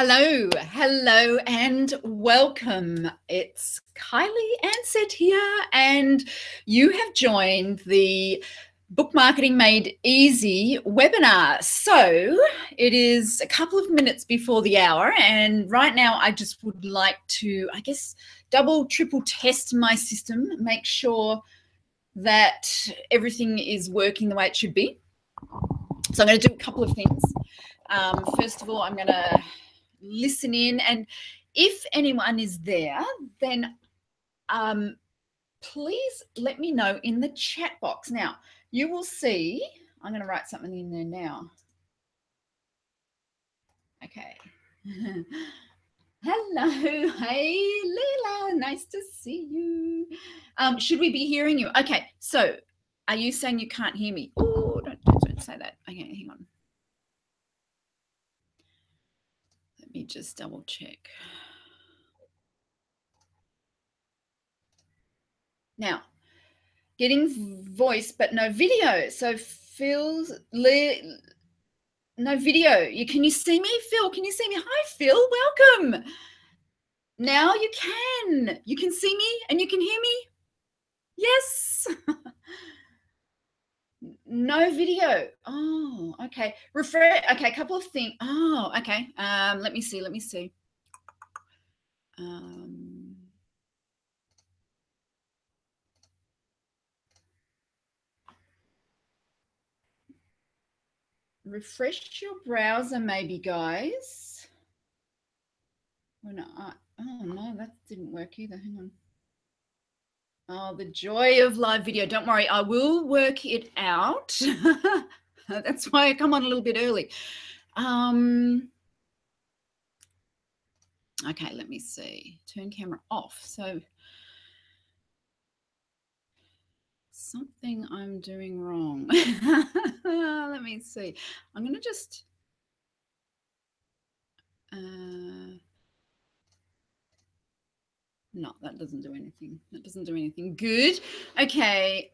Hello, and welcome. It's Kylie Ansett here, and you have joined the Book Marketing Made Easy webinar. So it is a couple of minutes before the hour, and right now I just would like to, double, triple test my system, make sure that everything is working the way it should be. So I'm going to do a couple of things. First of all, I'm going to listen in, and if anyone is there, then please let me know in the chat box. Now you will see, I'm going to write something in there now. Okay. Hello, hey Leila, nice to see you. Should we be hearing you? Okay, so are you saying you can't hear me? Oh, don't say that. Okay, hang on. Let me just double check. Now, getting voice but no video. So Phil's no video. Can you see me, Phil? Can you see me? Hi, Phil. Welcome. Now you can. You can see me and you can hear me. Yes. No video. Oh, okay. Refresh. Okay, a couple of things. Oh, okay. Let me see. Refresh your browser, maybe, guys. Oh no, that didn't work either. Hang on. Oh, the joy of live video. Don't worry, I will work it out. That's why I come on a little bit early. Okay, let me see. Turn camera off. So something I'm doing wrong. Let me see. I'm going to just... no, that doesn't do anything. That doesn't do anything good. Okay,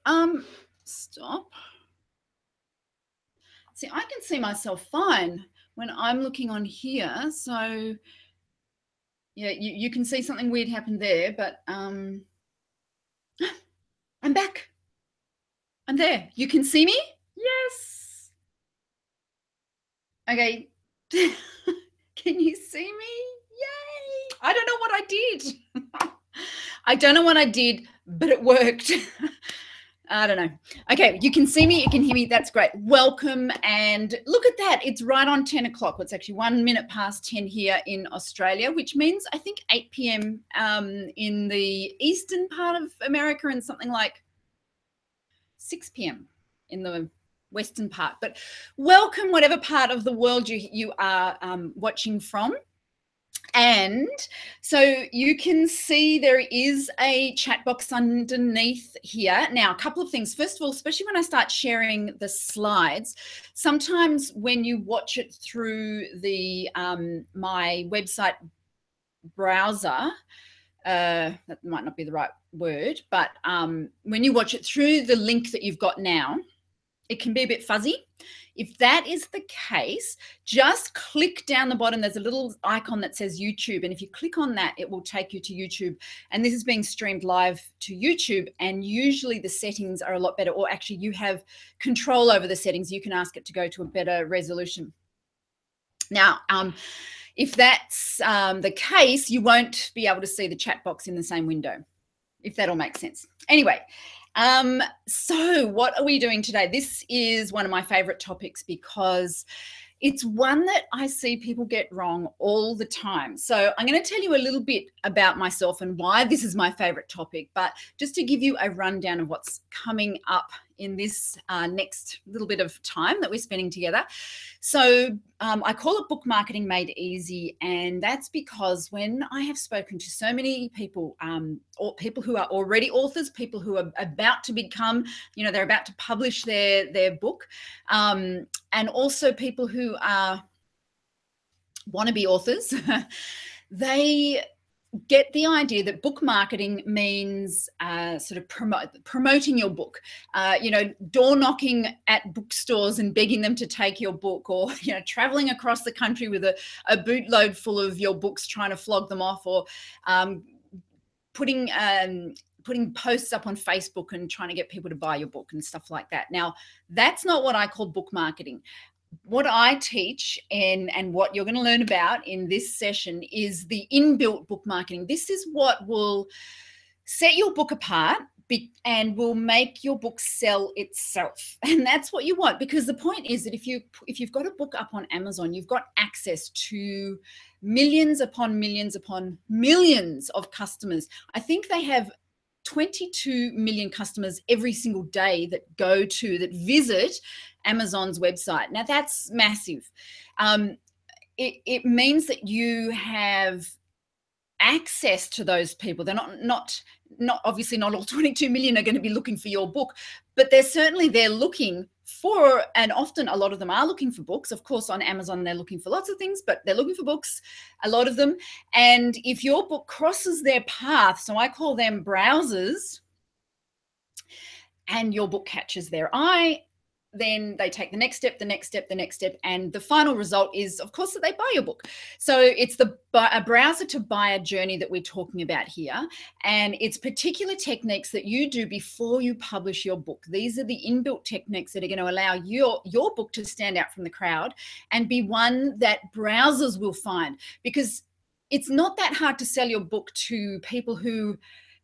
stop. See, I can see myself fine when I'm looking on here. So yeah, you can see something weird happened there, but I'm back. I'm there. You can see me? Yes. Okay. Can you see me? Yay. I don't know what I did. I don't know what I did, but it worked. I don't know. Okay, you can see me, you can hear me. That's great. Welcome. And look at that. It's right on 10 o'clock. It's actually 1 minute past 10 here in Australia, which means I think 8 p.m. In the eastern part of America and something like 6 p.m. in the western part. But welcome, whatever part of the world you are watching from. And so you can see there is a chat box underneath here. Now, a couple of things. First of all, especially when I start sharing the slides, sometimes when you watch it through the my website browser, that might not be the right word, but when you watch it through the link that you've got now, it can be a bit fuzzy. If that is the case, just click down the bottom. There's a little icon that says YouTube. And if you click on that, it will take you to YouTube. And this is being streamed live to YouTube. And usually the settings are a lot better, or actually you have control over the settings. You can ask it to go to a better resolution. Now, if that's the case, you won't be able to see the chat box in the same window, if that all makes sense. Anyway, so what are we doing today? This is one of my favorite topics because it's one that I see people get wrong all the time. So I'm going to tell you a little bit about myself and why this is my favorite topic, but just to give you a rundown of what's coming up in this next little bit of time that we're spending together. So I call it Book Marketing Made Easy, and that's because when I have spoken to so many people, or people who are already authors, people who are about to become, they're about to publish their book, and also people who are wannabe authors, they get the idea that book marketing means sort of promoting your book, door knocking at bookstores and begging them to take your book, or traveling across the country with a bootload full of your books trying to flog them off, or putting posts up on Facebook and trying to get people to buy your book and stuff like that. Now, that's not what I call book marketing. What I teach and what you're going to learn about in this session is the inbuilt book marketing. This is what will set your book apart and will make your book sell itself. And that's what you want, because the point is that if you've got a book up on Amazon, you've got access to millions upon millions upon millions of customers. I think they have 22 million customers every single day that visit Amazon's website. Now, that's massive. It means that you have access to those people. They're not obviously not all 22 million are going to be looking for your book, but they're looking for, and often a lot of them are looking for books. Of course, on Amazon, they're looking for lots of things, but they're looking for books, a lot of them. And if your book crosses their path, so I call them browsers, and your book catches their eye, then they take the next step, and the final result is, of course, that they buy your book. So it's a browser to buyer journey that we're talking about here, and it's particular techniques that you do before you publish your book. These are the inbuilt techniques that are going to allow your book to stand out from the crowd and be one that browsers will find, because it's not that hard to sell your book to people who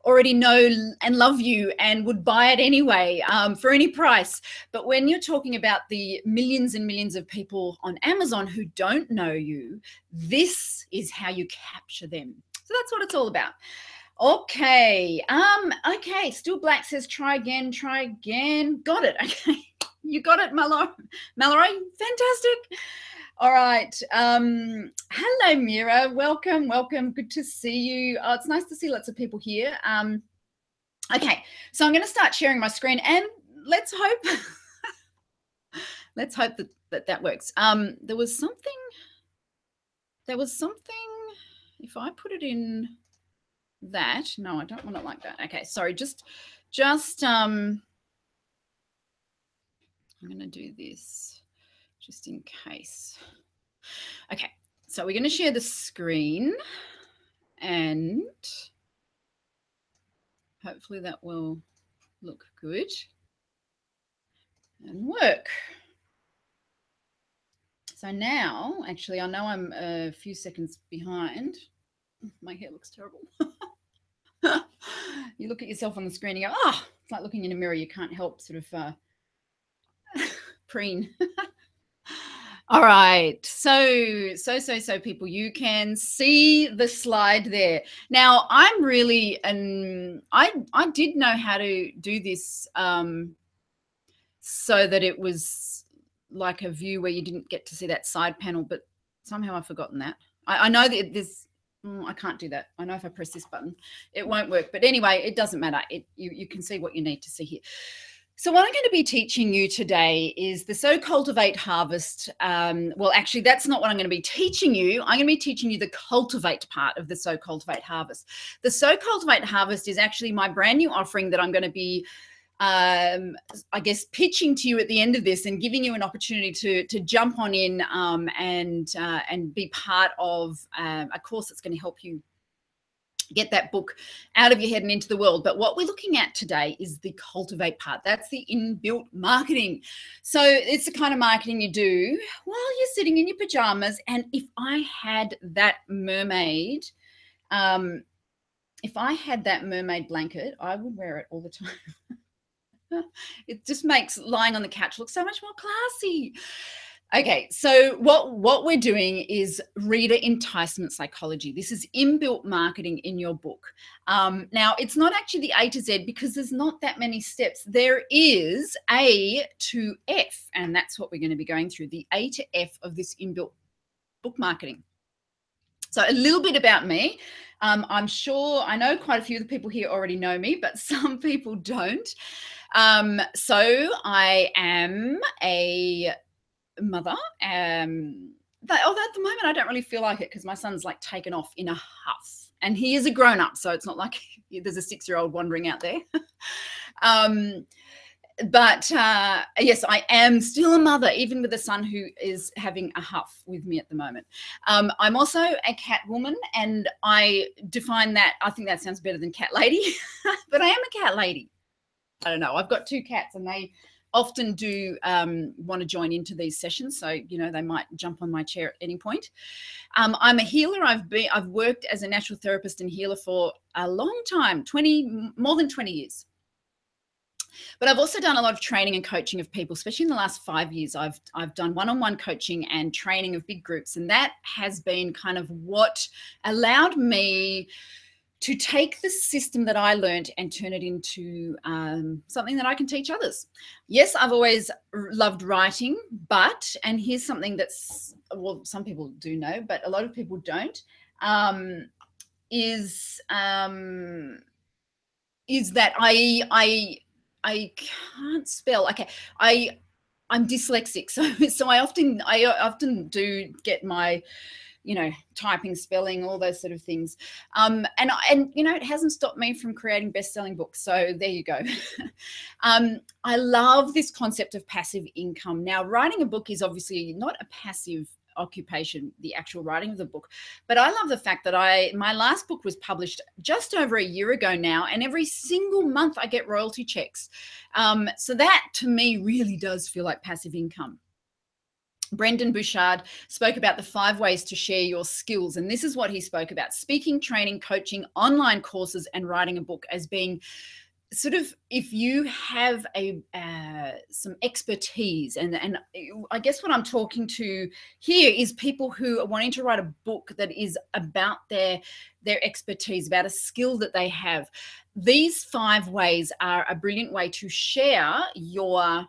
already know and love you and would buy it anyway, for any price. But when you're talking about the millions and millions of people on Amazon who don't know you, this is how you capture them. So that's what it's all about. Okay. Okay. Still Black says, try again. Got it. Okay. You got it, Mallory. Fantastic. All right. Hello, Mira. Welcome. Good to see you. Oh, it's nice to see lots of people here. Okay, so I'm going to start sharing my screen, and let's hope that works. There was something. If I put it in that, no, I don't want it like that. Okay, sorry. Just I'm going to do this just in case. Okay, so we're going to share the screen, and hopefully that will look good and work. So now, actually, I know I'm a few seconds behind. My hair looks terrible. You look at yourself on the screen and you go, oh, it's like looking in a mirror. You can't help sort of preen. All right, so people, you can see the slide there. Now, I'm really, I did know how to do this so that it was like a view where you didn't get to see that side panel, but somehow I've forgotten that. I know that there's, I can't do that. I know if I press this button, it won't work. But anyway, it doesn't matter. You can see what you need to see here. So what I'm going to be teaching you today is the Sow Cultivate Harvest. Well, actually, that's not what I'm going to be teaching you. I'm going to be teaching you the cultivate part of the Sow Cultivate Harvest. The Sow Cultivate Harvest is actually my brand new offering that I'm going to be, I guess, pitching to you at the end of this and giving you an opportunity to jump on in and be part of a course that's going to help you get that book out of your head and into the world. But what we're looking at today is the cultivate part. That's the inbuilt marketing. So it's the kind of marketing you do while you're sitting in your pajamas. And if I had that mermaid, blanket, I would wear it all the time. It just makes lying on the couch look so much more classy. Okay, so what we're doing is reader enticement psychology. This is inbuilt marketing in your book. Now, it's not actually the A to Z because there's not that many steps. There is A to F, and that's what we're going to be going through, the A to F of this inbuilt book marketing. So a little bit about me. I'm sure I know quite a few of the people here already know me, but some people don't. So I am a mother, although at the moment I don't really feel like it because my son's like taken off in a huff. And he is a grown-up, so it's not like there's a 6-year-old wandering out there. But yes, I am still a mother, even with a son who is having a huff with me at the moment. I'm also a cat woman, and I define that, I think that sounds better than cat lady, but I am a cat lady. I don't know. I've got 2 cats, and they often do want to join into these sessions. So, you know, they might jump on my chair at any point. I'm a healer. I've worked as a natural therapist and healer for a long time, more than 20 years. But I've also done a lot of training and coaching of people, especially in the last 5 years. I've done one-on-one coaching and training of big groups, and that has been kind of what allowed me to take the system that I learned and turn it into something that I can teach others. Yes, I've always loved writing, but, and here's something that's, well, some people do know, but a lot of people don't, is that I can't spell. Okay, I'm dyslexic, so I often do get my, you know, typing, spelling, all those sort of things. And you know, it hasn't stopped me from creating best-selling books. So there you go. I love this concept of passive income. Now, writing a book is obviously not a passive occupation, the actual writing of the book, but I love the fact that my last book was published just over a year ago now, and every single month I get royalty checks. So that to me really does feel like passive income. Brendan Bouchard spoke about the 5 ways to share your skills, and this is what he spoke about: speaking, training, coaching, online courses, and writing a book as being sort of, if you have some expertise, and I guess what I'm talking to here is people who are wanting to write a book that is about their expertise, about a skill that they have. These 5 ways are a brilliant way to share your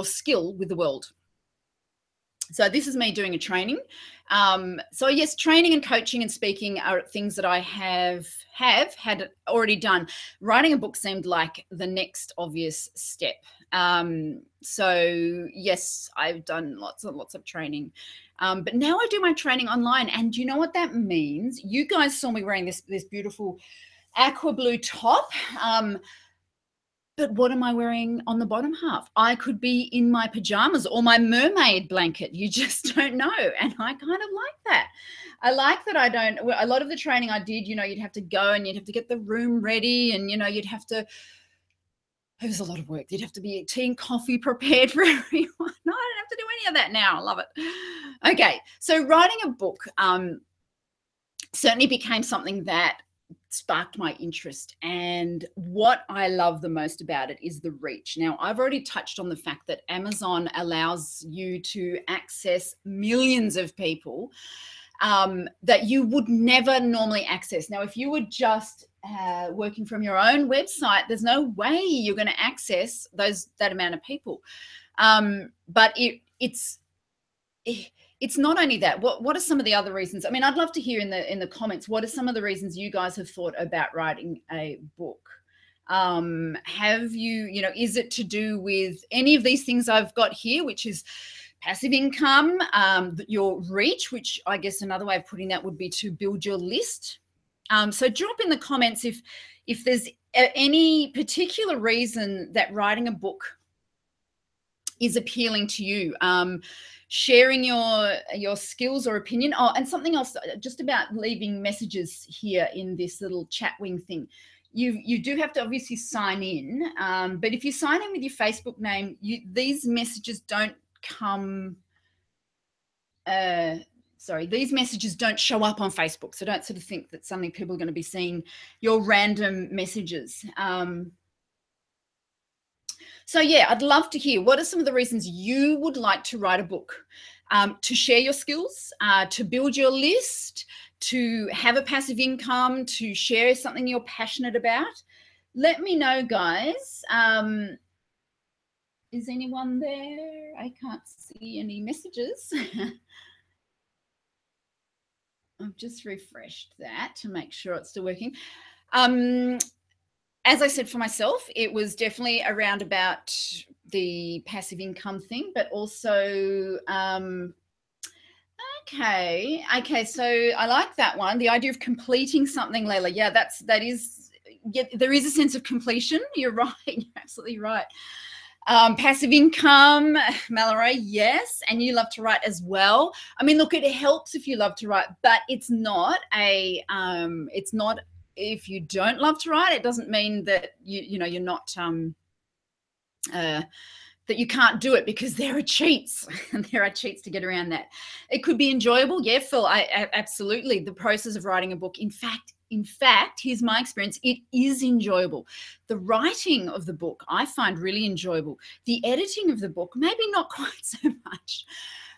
skill with the world. So this is me doing a training. So yes, training and coaching and speaking are things that I have had already done. Writing a book seemed like the next obvious step. So yes, I've done lots and lots of training. But now I do my training online, and you know what that means? You guys saw me wearing this beautiful aqua blue top. But what am I wearing on the bottom half? I could be in my pajamas or my mermaid blanket. You just don't know. And I kind of like that. I like that I don't, a lot of the training I did, you know, you'd have to go and you'd have to get the room ready, and, you know, you'd have to, it was a lot of work. You'd have to be tea and coffee prepared for everyone. No, I don't have to do any of that now. I love it. Okay. So writing a book certainly became something that sparked my interest, and what I love the most about it is the reach. Now, I've already touched on the fact that Amazon allows you to access millions of people that you would never normally access. Now, if you were just working from your own website, there's no way you're going to access that amount of people. But it's not only that. What are some of the other reasons? I mean, I'd love to hear in the comments, what are some of the reasons you guys have thought about writing a book? Have you, you know, is it to do with any of these things I've got here, which is passive income, your reach, which I guess another way of putting that would be to build your list? So drop in the comments if there's any particular reason that writing a book is appealing to you. Sharing your skills or opinion. Oh, and something else just about leaving messages here in this little chat wing thing. You do have to obviously sign in, but if you sign in with your Facebook name, these messages don't come. Sorry, these messages don't show up on Facebook, so don't sort of think that suddenly people are going to be seeing your random messages. So yeah, I'd love to hear, what are some of the reasons you would like to write a book? To share your skills, to build your list, to have a passive income, to share something you're passionate about? Let me know, guys. Is anyone there? I can't see any messages. I've just refreshed that to make sure it's still working. As I said, for myself, it was definitely around about the passive income thing, but also Okay. So I like that one. The idea of completing something, Layla. Yeah, that is. Yeah, there is a sense of completion. You're right. You're absolutely right. Passive income, Mallory, yes, and you love to write as well. I mean, look, it helps if you love to write, but it's not it's not, if you don't love to write, it doesn't mean that you're not that you can't do it, because there are cheats and there are cheats to get around that. It could be enjoyable. Yeah, Phil, I absolutely. The process of writing a book, in fact, here's my experience. It is enjoyable. The writing of the book, I find really enjoyable. The editing of the book, maybe not quite so much.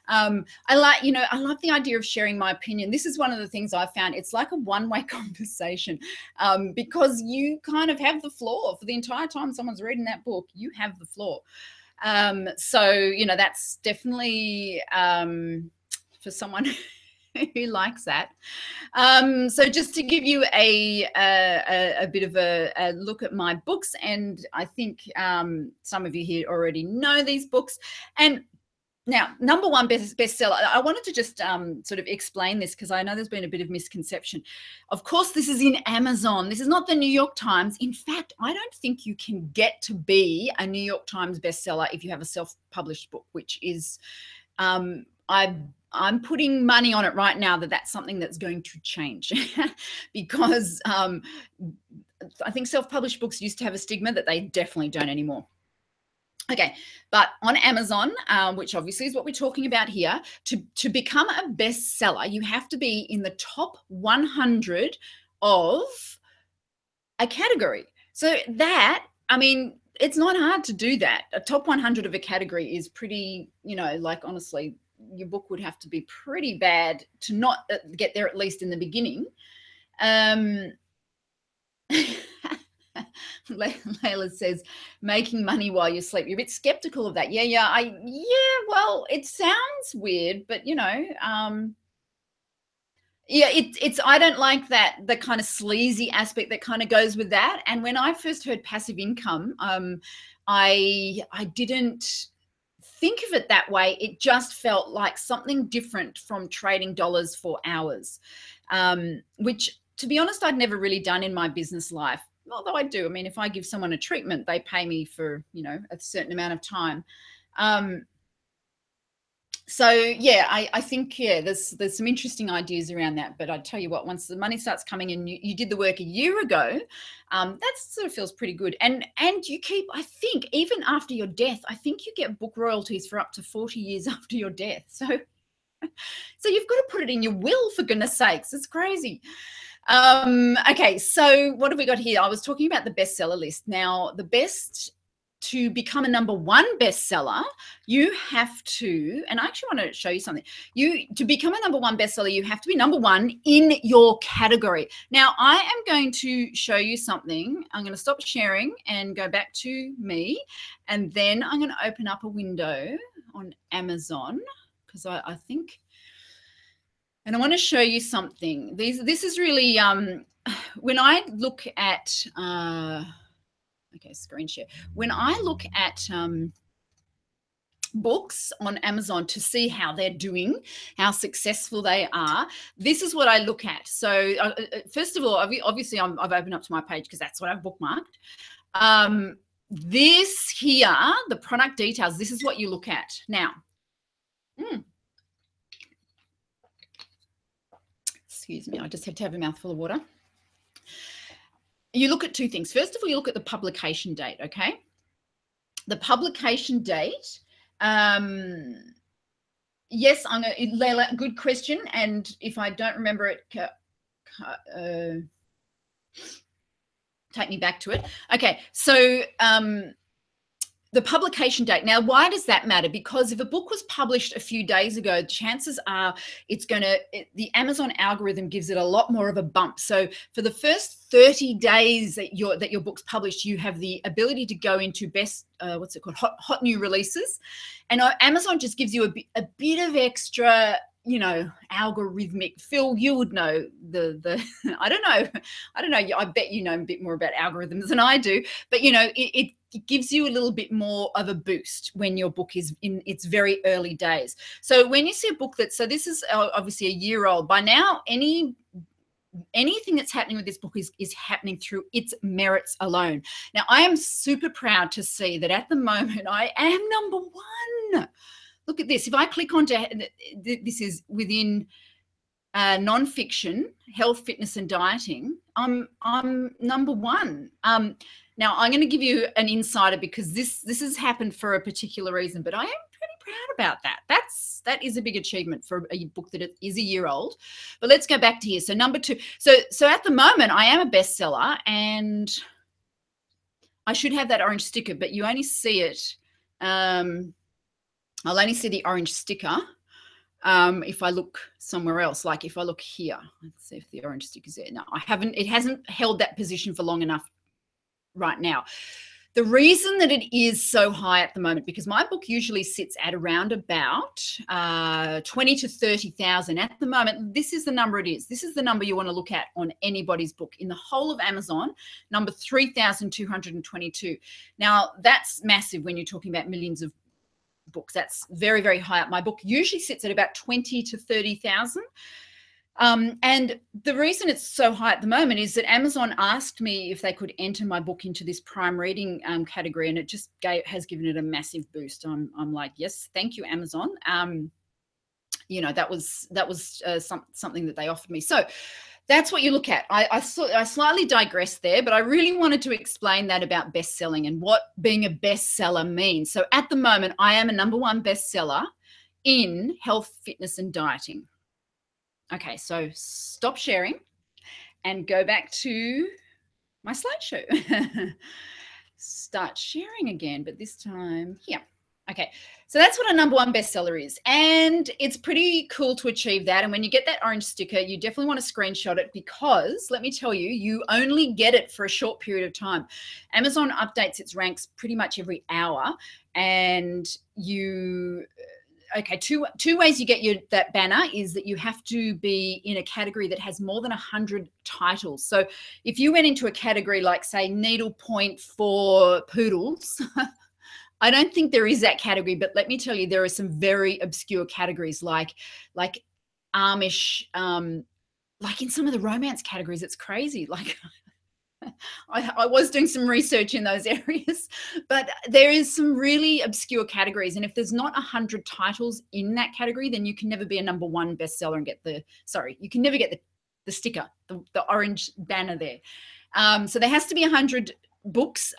I love the idea of sharing my opinion. This is one of the things I found. It's like a one-way conversation, because you kind of have the floor for the entire time someone's reading that book. You have the floor. So that's definitely for someone who likes that. So just to give you a bit of a look at my books, and I think some of you here already know these books. And now, number one bestseller, I wanted to just sort of explain this, because I know there's been a bit of misconception. Of course, this is in Amazon. This is not the New York Times. In fact, I don't think you can get to be a New York Times bestseller if you have a self-published book, which is, I'm putting money on it right now that that's something that's going to change because I think self-published books used to have a stigma that they definitely don't anymore. Okay, but on Amazon, which obviously is what we're talking about here, to become a bestseller, you have to be in the top 100 of a category. So that, I mean, it's not hard to do that. A top 100 of a category is pretty, like, honestly, your book would have to be pretty bad to not get there, at least in the beginning. Layla says, making money while you sleep. You're a bit skeptical of that. Yeah. Well, it sounds weird, but it's I don't like that, the kind of sleazy aspect that kind of goes with that. And when I first heard passive income, I didn't think of it that way. It just felt like something different from trading dollars for hours, which, to be honest, I'd never really done in my business life. Although I do. I mean, if I give someone a treatment, they pay me for, a certain amount of time. So yeah, I think, there's some interesting ideas around that. But I tell you what, once the money starts coming in, you did the work a year ago, that sort of feels pretty good. And you keep, I think, even after your death, I think you get book royalties for up to 40 years after your death. So you've got to put it in your will, for goodness sakes. It's crazy. Okay, so what have we got here? I was talking about the bestseller list. Now, to become a number one bestseller, you have to, and I actually want to show you something. To become a number one bestseller, you have to be number one in your category. Now, I am going to show you something. I'm going to stop sharing and go back to me, and then I'm going to open up a window on Amazon, because I think, and I want to show you something. This is really, when I look at, okay, screen share. When I look at books on Amazon to see how they're doing, how successful they are, this is what I look at. So first of all, obviously I've opened up to my page because that's what I've bookmarked. This here, the product details, this is what you look at. Now, excuse me, I just had to have a mouthful of water. You look at two things. First of all, you look at the publication date, okay? The publication date, yes, Layla, good question. And if I don't remember it, take me back to it. Okay, so the publication date. Now, why does that matter? Because if a book was published a few days ago, chances are the Amazon algorithm gives it a lot more of a bump. So for the first 30 days that your book's published, you have the ability to go into what's it called? Hot new releases. And Amazon just gives you a bit of extra, algorithmic. Phil, you would know I don't know. I bet you know a bit more about algorithms than I do, but it it gives you a little bit more of a boost when your book is in its very early days. So when you see a book so this is obviously a year old. By now, anything that's happening with this book is happening through its merits alone. Now, I am super proud to see that at the moment I am #1. Look at this. If I click onto, this is within nonfiction, health, fitness, and dieting, I'm #1. Now, I'm going to give you an insider because this has happened for a particular reason, but I am pretty proud about that. That is a big achievement for a book that is a year old. But let's go back to here. So #2. So at the moment, I am a bestseller, and I should have that orange sticker, but you only see it. I'll only see the orange sticker if I look somewhere else, like if I look here. Let's see if the orange sticker is there. No, I haven't. It hasn't held that position for long enough right now. The reason that it is so high at the moment, because my book usually sits at around about 20 to 30,000 at the moment. This is the number it is. This is the number you want to look at on anybody's book in the whole of Amazon, number 3,222. Now, that's massive when you're talking about millions of books. That's very, very high up. My book usually sits at about 20 to 30,000. And the reason it's so high at the moment is that Amazon asked me if they could enter my book into this prime reading category, and it just has given it a massive boost. I'm like, yes, thank you, Amazon. You know, that was something that they offered me. So that's what you look at. I slightly digressed there, but I really wanted to explain that about best-selling and what being a bestseller means. So at the moment, I am a #1 bestseller in health, fitness, and dieting. Okay, so stop sharing and go back to my slideshow. Start sharing again, but this time here. Okay, so that's what a #1 bestseller is. And it's pretty cool to achieve that. And when you get that orange sticker, you definitely want to screenshot it, because let me tell you, you only get it for a short period of time. Amazon updates its ranks pretty much every hour, and okay, two ways you get that banner is that you have to be in a category that has more than 100 titles. So if you went into a category like, say, needlepoint for poodles, I don't think there is that category, but let me tell you, there are some very obscure categories like Amish, like in some of the romance categories. It's crazy. Like I was doing some research in those areas, but there is some really obscure categories. And if there's not 100 titles in that category, then you can never be a #1 bestseller and get you can never get the sticker, the orange banner there. So there has to be 100 books,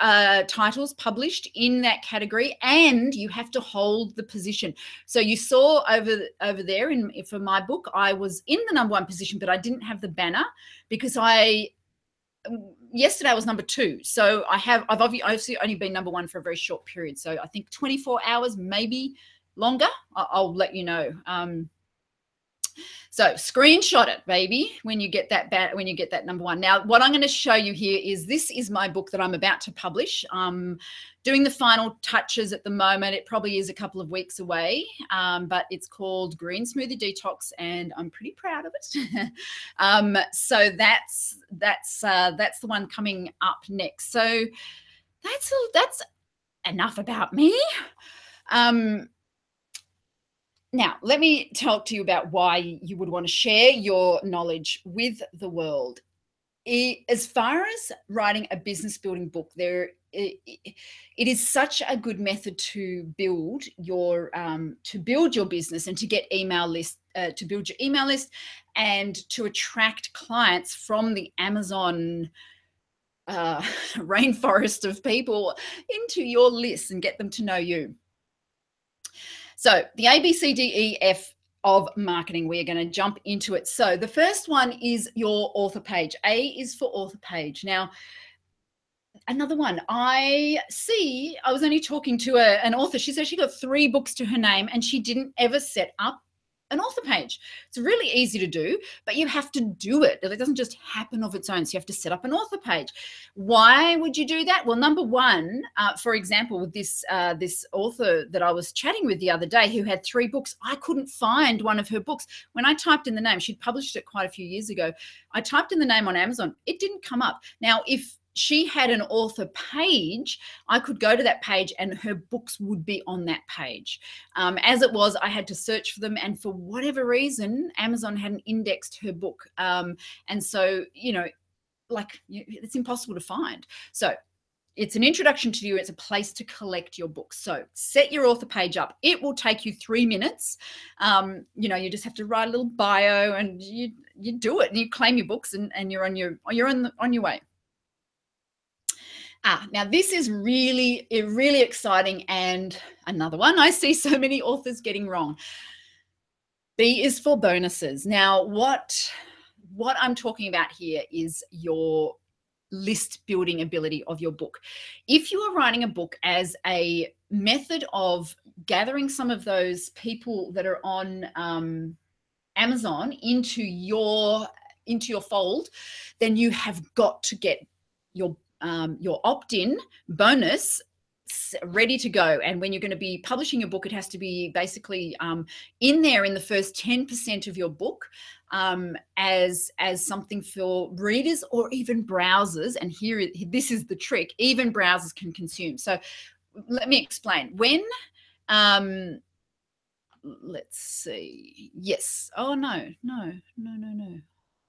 titles published in that category, and you have to hold the position. So you saw over there for my book, I was in the #1 position, but I didn't have the banner because yesterday I was #2. So I've obviously only been #1 for a very short period. So I think 24 hours, maybe longer. I'll let you know. So screenshot it, baby, when you get that #1. Now, what I'm going to show you here is this is my book that I'm about to publish. Doing the final touches at the moment. It probably is a couple of weeks away, but it's called Green Smoothie Detox, and I'm pretty proud of it. So that's the one coming up next. So that's enough about me. Now, let me talk to you about why you would want to share your knowledge with the world. As far as writing a business building book, it is such a good method to build your business and to get to build your email list and to attract clients from the Amazon rainforest of people into your list and get them to know you. So the ABCDEF of marketing, we are going to jump into it. So the first one is your author page. A is for author page. Now, another one, I was only talking to an author. She said she got 3 books to her name and she didn't ever set up an author page. It's really easy to do, but you have to do it. It doesn't just happen of its own. So you have to set up an author page. Why would you do that? Well, #1, for example, with this author that I was chatting with the other day who had 3 books, I couldn't find one of her books. When I typed in the name, she'd published it quite a few years ago. I typed in the name on Amazon. It didn't come up. Now, if she had an author page. I could go to that page and her books would be on that page. As it was, I had to search for them, and for whatever reason, Amazon hadn't indexed her book. And so, you know, like, it's impossible to find. So it's an introduction to you. It's a place to collect your books. So set your author page up. It will take you 3 minutes. You know, you just have to write a little bio, and you do it, and you claim your books, and you're on your way. Now this is really exciting, and another one I see so many authors getting wrong. B is for bonuses. Now, what I'm talking about here is your list building ability of your book. If you are writing a book as a method of gathering some of those people that are on Amazon into your fold, then you have got to get your opt-in bonus ready to go. And when you're going to be publishing a book, it has to be basically in there in the first 10% of your book, as something for readers or even browsers. And this is the trick, even browsers can consume. So let me explain. When let's see, yes, oh no,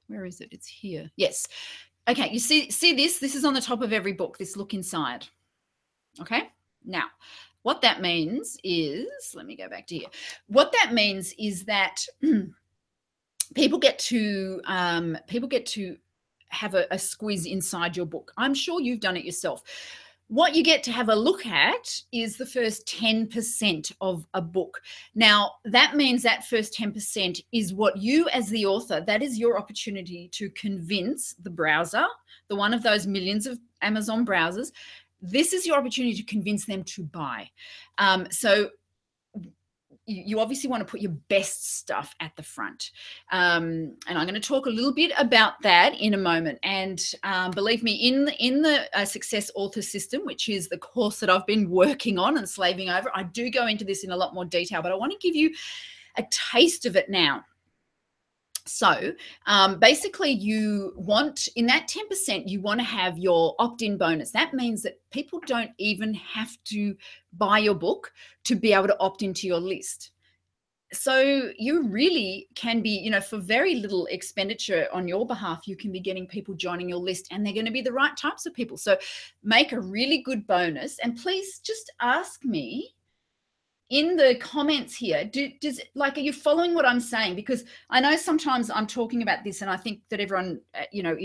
where is it? It's here. Yes. Okay, you see this is on the top of every book, this look inside. Okay, now what that means is, let me go back to here. What that means is that people get to have a squiz inside your book. I'm sure you've done it yourself. What you get to have a look at is the first 10% of a book. Now, that means that first 10% is what you, as the author, that is your opportunity to convince the browser, the one of those millions of Amazon browsers. This is your opportunity to convince them to buy. So you obviously want to put your best stuff at the front. And I'm going to talk a little bit about that in a moment. And believe me, in the Success Author System, which is the course that I've been working on and slaving over, I do go into this in a lot more detail, but I want to give you a taste of it now. So basically, you want, in that 10%, you want to have your opt-in bonus. That means that people don't even have to buy your book to be able to opt into your list. So you really can be, you know, for very little expenditure on your behalf, you can be getting people joining your list, and they're going to be the right types of people. So make a really good bonus, and please just ask me in the comments here, are you following what I'm saying? Because I know sometimes I'm talking about this and I think that everyone, you know,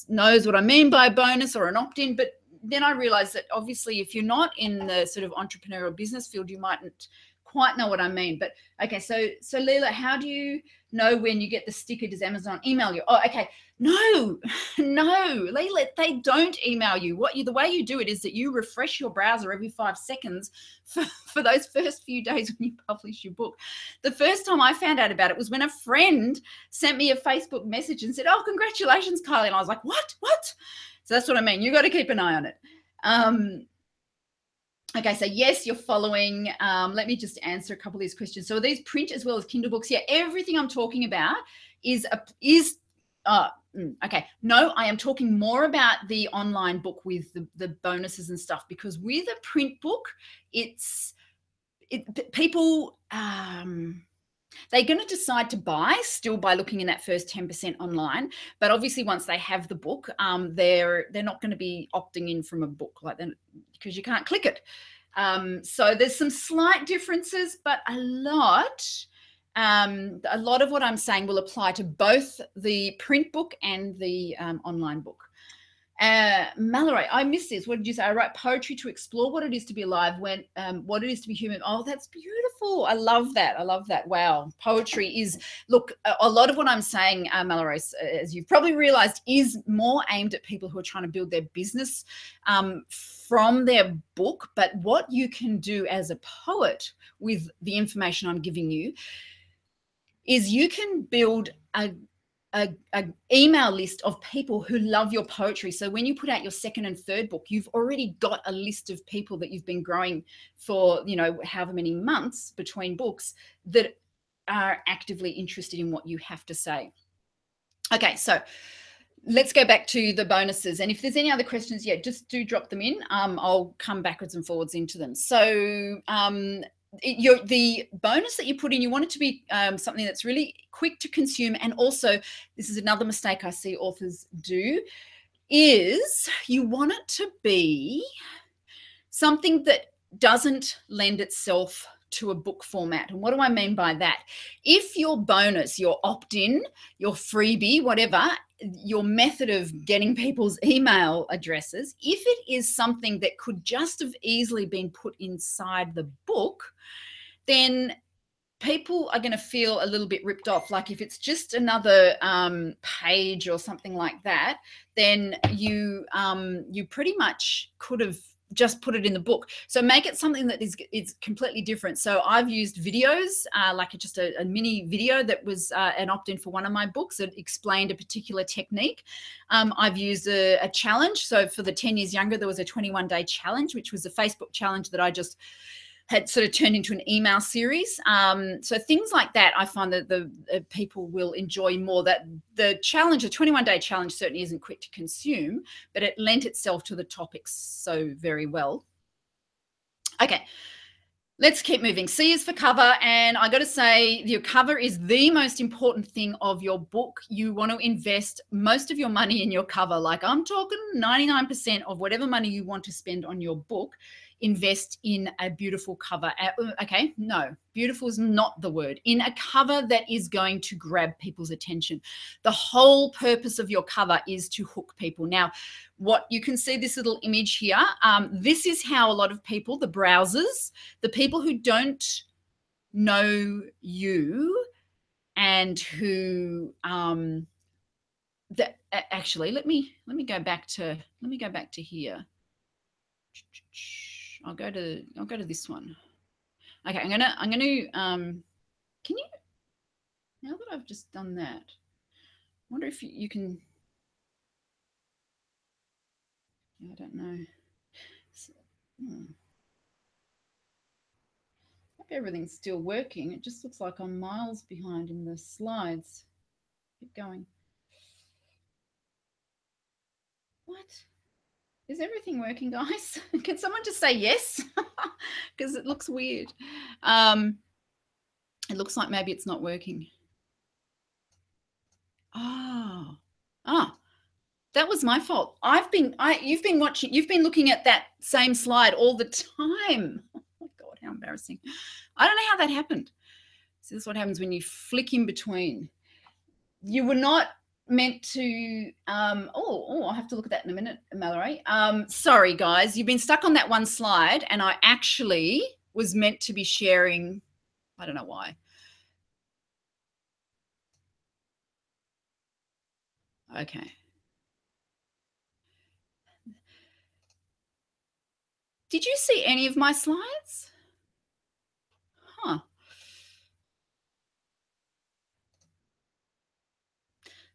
knows what I mean by a bonus or an opt-in, but then I realize that obviously if you're not in the sort of entrepreneurial business field, you mightn't quite know what I mean. But okay, so Leila, how do you know when you get the sticker? Does Amazon email you? Oh, okay. No, Leila, they don't email you. The way you do it is that you refresh your browser every 5 seconds for those first few days when you publish your book. The first time I found out about it was when a friend sent me a Facebook message and said, "Oh, congratulations, Kylie." And I was like, what? So that's what I mean. You got to keep an eye on it. Okay, so yes, you're following. Let me just answer a couple of these questions. So are these print as well as Kindle books? Yeah, everything I'm talking about is okay. No, I am talking more about the online book with the bonuses and stuff, because with a print book, people they're going to decide to buy still by looking in that first 10% online. But obviously, once they have the book, they're not going to be opting in from a book like that, because you can't click it. So there's some slight differences, but a lot of what I'm saying will apply to both the print book and the online book. Mallory, I missed this. What did you say? I write poetry to explore what it is to be alive, what it is to be human. Oh, that's beautiful. I love that. Wow. Poetry is, look, a lot of what I'm saying, Mallory, as you've probably realized, is more aimed at people who are trying to build their business from their book. But what you can do as a poet with the information I'm giving you is you can build a email list of people who love your poetry. So when you put out your second and third book, you've already got a list of people that you've been growing for, you know, however many months between books, that are actively interested in what you have to say. Okay, so let's go back to the bonuses. And if there's any other questions, yeah, just do drop them in. I'll come backwards and forwards into them. So the bonus that you put in, you want it to be something that's really quick to consume. And also, this is another mistake I see authors do, is you want it to be something that doesn't lend itself to a book format. And what do I mean by that? If your bonus, your opt-in, your freebie, whatever, your method of getting people's email addresses, if it is something that could just have easily been put inside the book, then people are going to feel a little bit ripped off. Like if it's just another page or something like that, then you pretty much could have just put it in the book. So make it something that is completely different. So I've used videos, like just a mini video that was an opt-in for one of my books that explained a particular technique. I've used a challenge. So for the 10 years younger, there was a 21-day challenge, which was a Facebook challenge that I just had sort of turned into an email series. So things like that, I find that the people will enjoy more. That the challenge, the 21-day challenge, certainly isn't quick to consume, but it lent itself to the topics so very well. Okay, let's keep moving. C is for cover, and I got to say, your cover is the most important thing of your book. You want to invest most of your money in your cover. Like I'm talking 99% of whatever money you want to spend on your book, invest in a beautiful cover. Okay, no, beautiful is not the word. In a cover that is going to grab people's attention. The whole purpose of your cover is to hook people. Now, what you can see this little image here, this is how a lot of people, the browsers, the people who don't know you and who actually let me go back to here. I'll go to this one. Okay, I'm gonna can you, now that I've just done that, I wonder if you can, I don't know. Hope everything's still working. It just looks like I'm miles behind in the slides. Keep going. What? Is everything working, guys? Can someone just say yes? Because it looks weird. It looks like maybe it's not working. Oh, that was my fault. You've been looking at that same slide all the time. Oh my God, how embarrassing. I don't know how that happened. So this is what happens when you flick in between. You were not meant to, I'll have to look at that in a minute, Mallory. Sorry, guys, you've been stuck on that one slide, and I actually was meant to be sharing, I don't know why. Okay. Did you see any of my slides? Huh.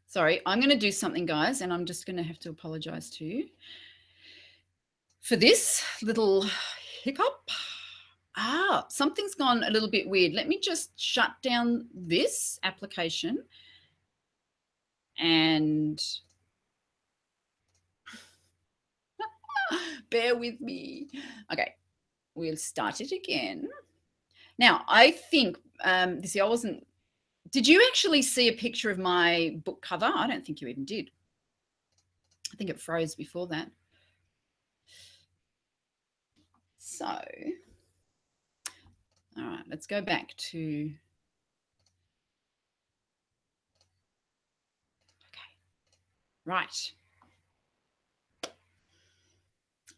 Sorry, I'm going to do something, guys, and I'm just going to have to apologize to you for this little hiccup. Something's gone a little bit weird. Let me just shut down this application and bear with me. Okay, we'll start it again. Now, I think, see, I wasn't, did you actually see a picture of my book cover? I don't think you even did. I think it froze before that. So, all right, let's go back to, okay, right.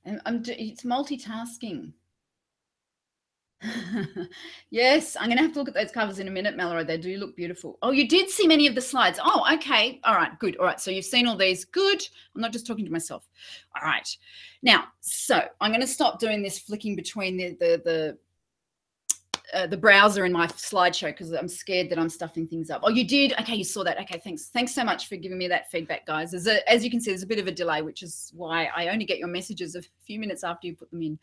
And it's multitasking. Yes, I'm going to have to look at those covers in a minute, Mallory. They do look beautiful. Oh, you did see many of the slides. Oh, okay. All right, good. All right, so you've seen all these. Good. I'm not just talking to myself. All right. Now, so I'm going to stop doing this flicking between the browser and my slideshow because I'm scared that I'm stuffing things up. Oh, you did? Okay, you saw that. Okay, thanks. Thanks so much for giving me that feedback, guys. As you can see, there's a bit of a delay, which is why I only get your messages a few minutes after you put them in.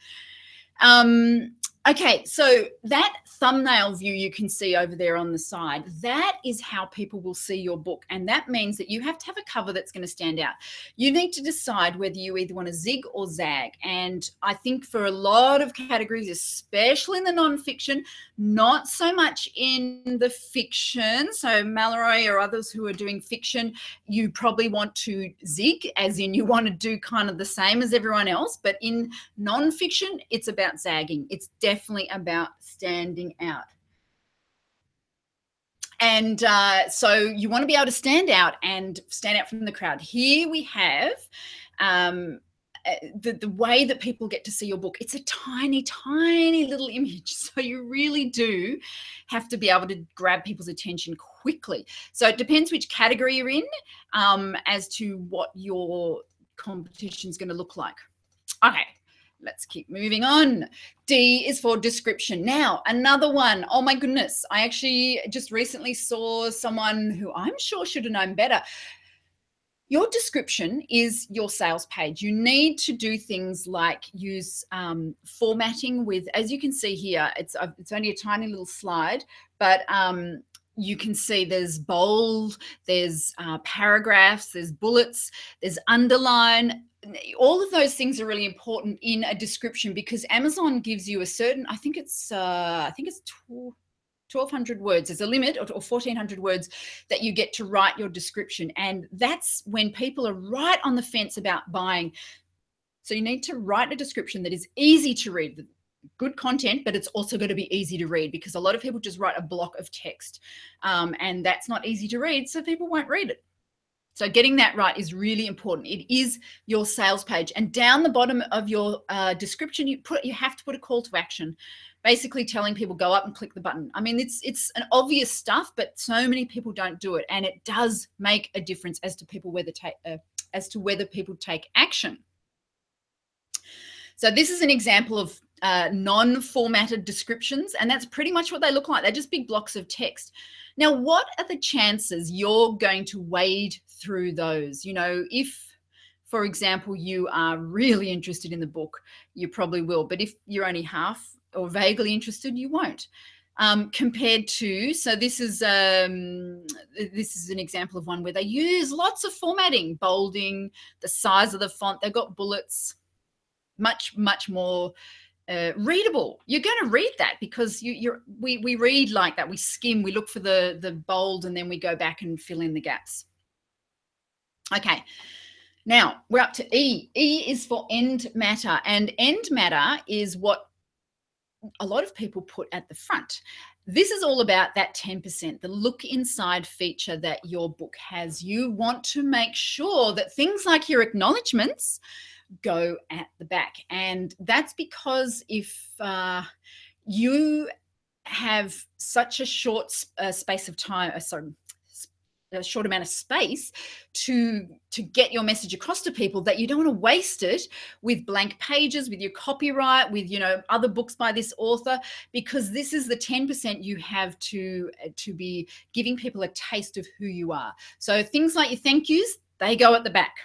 Okay, so that thumbnail view you can see over there on the side, that is how people will see your book. And that means that you have to have a cover that's going to stand out. You need to decide whether you either want to zig or zag. And I think for a lot of categories, especially in the nonfiction, not so much in the fiction. So Mallory or others who are doing fiction, you probably want to zig, as in you want to do kind of the same as everyone else. But in nonfiction, it's about zagging. It's definitely about standing out. And so you want to be able to stand out from the crowd. Here we have the way that people get to see your book. It's a tiny, tiny little image. So you really do have to be able to grab people's attention quickly. So it depends which category you're in as to what your competition is going to look like. Okay. Let's keep moving on. D is for description. Now, another one. Oh my goodness. I actually just recently saw someone who I'm sure should have known better. Your description is your sales page. You need to do things like use formatting with, as you can see here, it's only a tiny little slide, but you can see there's bold, there's paragraphs, there's bullets, there's underline. All of those things are really important in a description because Amazon gives you a certain, I think it's 1,200 words. There's a limit, or 1,400 words that you get to write your description. And that's when people are right on the fence about buying. So you need to write a description that is easy to read, good content, but it's also going to be easy to read because a lot of people just write a block of text and that's not easy to read, so people won't read it. So getting that right is really important. It is your sales page. And down the bottom of your description, you have to put a call to action, basically telling people go up and click the button. I mean, it's an obvious stuff, but so many people don't do it. And it does make a difference as to whether people take action. So this is an example of non-formatted descriptions, and that's pretty much what they look like. They're just big blocks of text. Now, what are the chances you're going to wade through those? You know, if, for example, you are really interested in the book, you probably will. But if you're only half or vaguely interested, you won't. Compared to, so this is an example of one where they use lots of formatting, bolding, the size of the font. They've got bullets, much more readable. You're going to read that because we read like that. We skim, we look for the bold, and then we go back and fill in the gaps. Okay, now we're up to E. E is for end matter, and end matter is what a lot of people put at the front. This is all about that 10%, the look inside feature that your book has. You want to make sure that things like your acknowledgements go at the back. And that's because if you have such a short space of time, a short amount of space to get your message across to people, that you don't want to waste it with blank pages, with your copyright, with, you know, other books by this author, because this is the 10% you have to be giving people a taste of who you are. So things like your thank yous, they go at the back.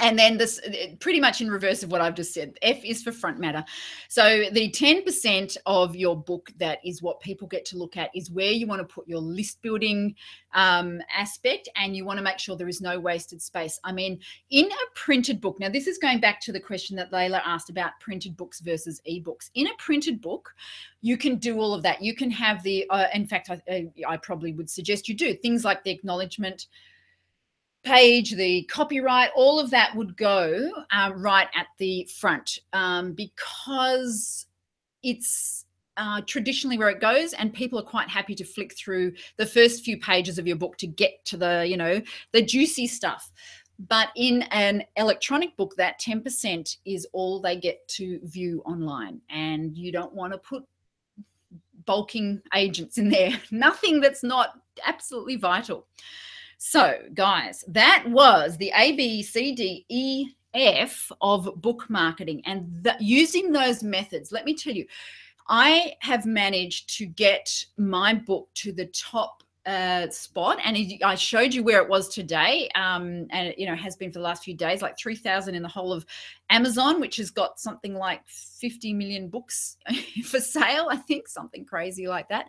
And then this pretty much in reverse of what I've just said. F is for front matter. So the 10% of your book that is what people get to look at is where you want to put your list building aspect, and you want to make sure there is no wasted space. I mean, in a printed book, now this is going back to the question that Layla asked about printed books versus ebooks. In a printed book, you can do all of that. You can have the, in fact, I probably would suggest you do things like the acknowledgement page, the copyright, all of that would go right at the front because it's traditionally where it goes, and people are quite happy to flick through the first few pages of your book to get to the, you know, the juicy stuff. But in an electronic book, that 10% is all they get to view online, and you don't want to put bulking agents in there. Nothing that's not absolutely vital. So, guys, that was the A, B, C, D, E, F of book marketing. And using those methods, let me tell you, I have managed to get my book to the top spot, and I showed you where it was today, and it, has been for the last few days, like 3,000 in the whole of Amazon, which has got something like 50 million books for sale, I think, something crazy like that.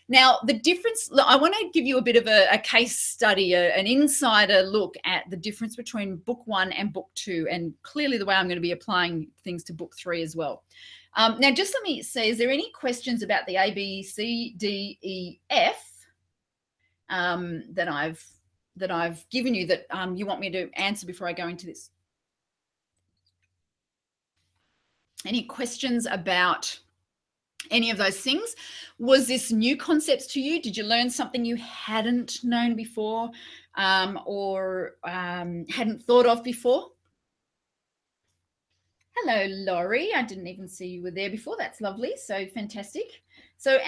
Now, the difference, I want to give you a bit of a case study, an insider look at the difference between book 1 and book 2, and clearly the way I'm going to be applying things to book 3 as well. Now, just let me say, is there any questions about the A, B, C, D, E, F that I've given you that you want me to answer before I go into this? Any questions about any of those things? Was this new concepts to you? Did you learn something you hadn't known before, or hadn't thought of before? Hello, Laurie. I didn't even see you were there before. That's lovely. So fantastic. So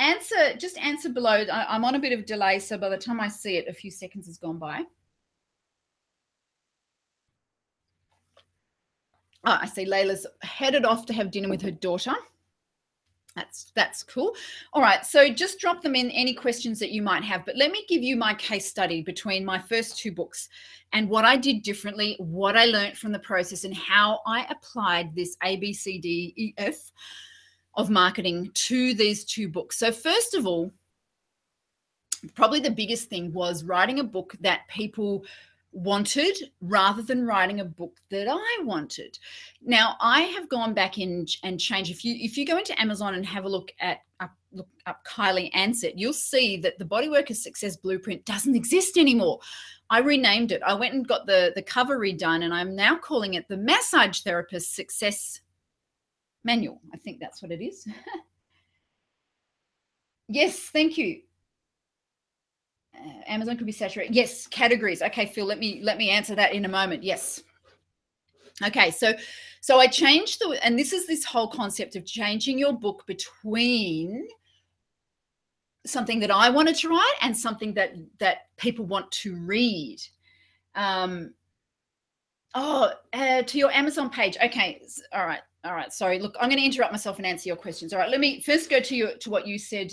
just answer below. I'm on a bit of a delay, so by the time I see it, a few seconds has gone by. Oh, I see Layla's headed off to have dinner with her daughter. That's cool. All right, so just drop them in, any questions that you might have. But let me give you my case study between my first 2 books and what I did differently, what I learned from the process, and how I applied this A, B, C, D, E, F of marketing to these 2 books. So first of all, probably the biggest thing was writing a book that people wanted rather than writing a book that I wanted. Now, I have gone back in and changed. If you go into Amazon and have a look up Kylie Ansett, you'll see that the Bodyworker Success Blueprint doesn't exist anymore. I renamed it. I went and got the cover redone, and I'm now calling it the Massage Therapist Success Manual. I think that's what it is. Yes, thank you. Amazon could be saturated. Yes, categories. Okay, Phil, let me answer that in a moment. Yes. Okay, so I changed and this is this whole concept of changing your book between something that I wanted to write and something that people want to read. To your Amazon page. Okay, all right. Sorry, look, I'm going to interrupt myself and answer your questions. All right, let me first go to what you said.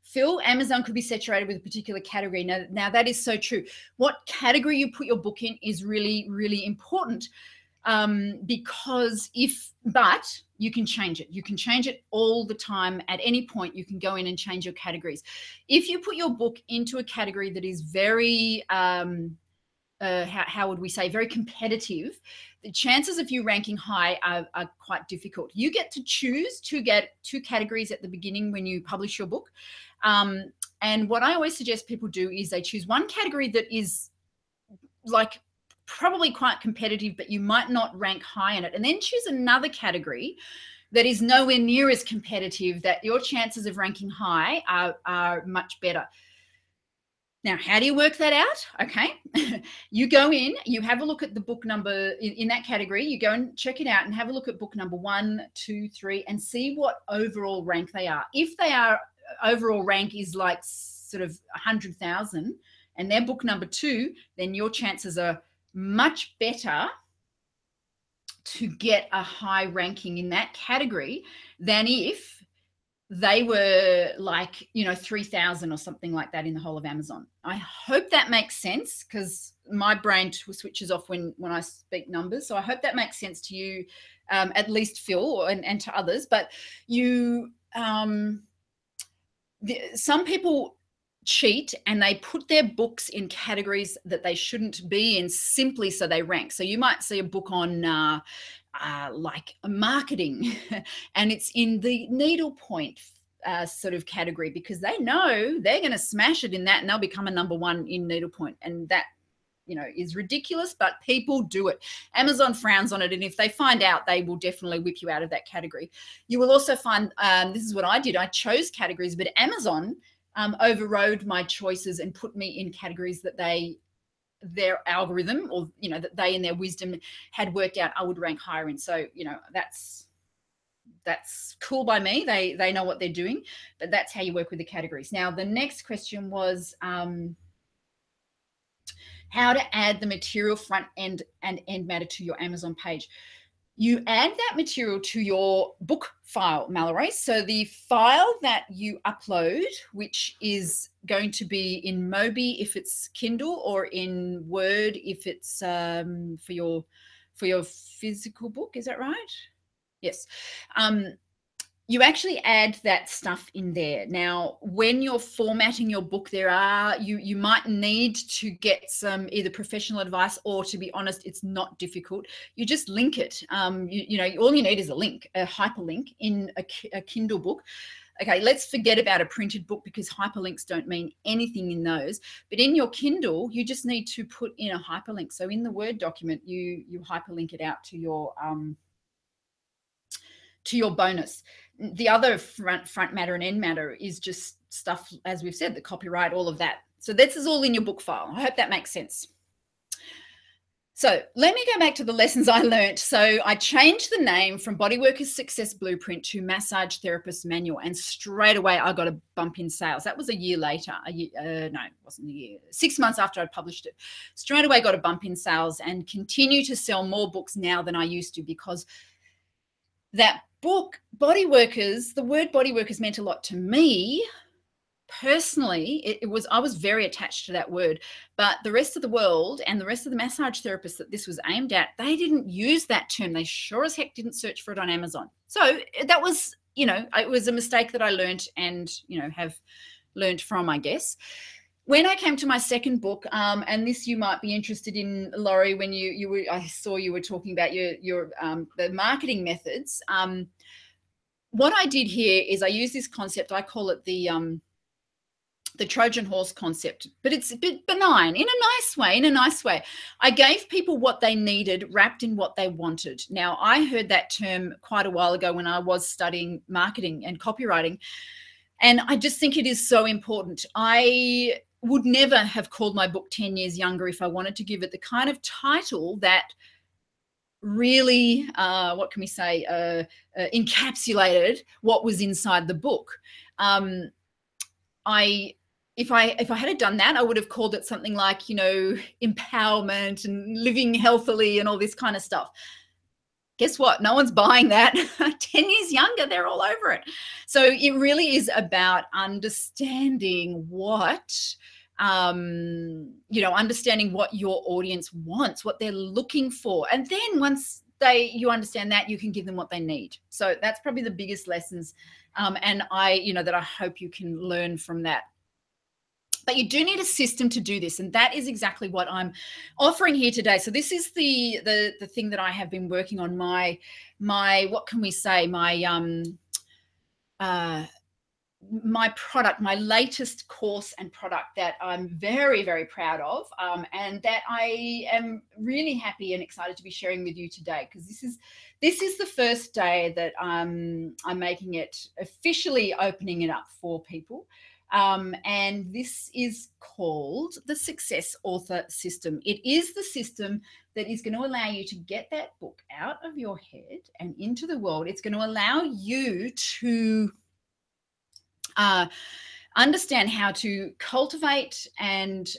Phil, Amazon could be saturated with a particular category. Now that is so true. What category you put your book in is really, really important, because but you can change it. You can change it all the time. At any point, you can go in and change your categories. If you put your book into a category that is very, how would we say, very competitive, the chances of you ranking high are quite difficult. You get to choose to get 2 categories at the beginning when you publish your book. And what I always suggest people do is they choose one category that is like probably quite competitive, but you might not rank high in it, and then choose another category that is nowhere near as competitive, that your chances of ranking high are much better. Now, how do you work that out? Okay, you go in, you have a look at the book number in that category, you go and check it out and have a look at book number 1, 2, 3, and see what overall rank they are. If they are overall rank is like sort of 100,000 and they're book number 2, then your chances are much better to get a high ranking in that category than if they were like 3,000 or something like that in the whole of Amazon. I hope that makes sense, because my brain switches off when I speak numbers. So I hope that makes sense to you, at least Phil, and to others. But some people cheat and they put their books in categories that they shouldn't be in simply so they rank. So you might see a book on like marketing and it's in the needlepoint sort of category, because they know they're going to smash it in that and they'll become a number 1 in needlepoint, and that is ridiculous, but people do it. Amazon frowns on it, and if they find out, they will definitely whip you out of that category. You will also find, this is what I did, I chose categories, but Amazon overrode my choices and put me in categories that their algorithm, or that they in their wisdom had worked out I would rank higher in. So that's cool by me. They know what they're doing, but that's how you work with the categories. Now the next question was how to add the material front end and end matter to your Amazon page. you add that material to your book file, Mallory. So the file that you upload, which is going to be in Mobi if it's Kindle, or in Word if it's for your physical book, is that right? Yes. You actually add that stuff in there. Now, when you're formatting your book, you might need to get some either professional advice, or, to be honest, it's not difficult. You just link it. You know, all you need is a link, a hyperlink in a Kindle book. Okay, let's forget about a printed book, because hyperlinks don't mean anything in those. But in your Kindle, you just need to put in a hyperlink. So in the Word document, you hyperlink it out to your bonus. The other front matter and end matter is just stuff, as we've said, the copyright, all of that. So this is all in your book file. I hope that makes sense. So let me go back to the lessons I learned. So I changed the name from Bodyworkers Success Blueprint to Massage Therapist Manual, and straight away I got a bump in sales. That was a year later. No, it wasn't a year. 6 months after I published it. Straight away got a bump in sales, and continue to sell more books now than I used to, because that book, Bodyworkers, the word Bodyworkers meant a lot to me personally. I was very attached to that word, but the rest of the world and the rest of the massage therapists that this was aimed at, they didn't use that term. They sure as heck didn't search for it on Amazon. So that was, you know, it was a mistake that I learned, and, you know, have learned from, I guess. When I came to my second book, and this you might be interested in, Laurie, when I saw you were talking about the marketing methods. What I did here is I use this concept. I call it the Trojan horse concept, but it's a bit benign in a nice way. I gave people what they needed wrapped in what they wanted. Now, I heard that term quite a while ago when I was studying marketing and copywriting, and I just think it is so important. I would never have called my book 10 Years Younger if I wanted to give it the kind of title that really, what can we say, encapsulated what was inside the book. If I had done that, I would have called it something like, you know, empowerment and living healthily and all this kind of stuff. Guess what? No one's buying that. 10 years younger, they're all over it. So it really is about understanding what, understanding what your audience wants, what they're looking for. And then once you understand that, you can give them what they need. So that's probably the biggest lessons. And that I hope you can learn from that. But you do need a system to do this, and that is exactly what I'm offering here today. So this is the thing that I have been working on, my what can we say, my product, my latest course and product that I'm very, very proud of, and that I am really happy and excited to be sharing with you today, because this is the first day that I'm making it officially, opening it up for people. And this is called the Success Author System. It is the system that is going to allow you to get that book out of your head and into the world. It's going to allow you to understand how to cultivate and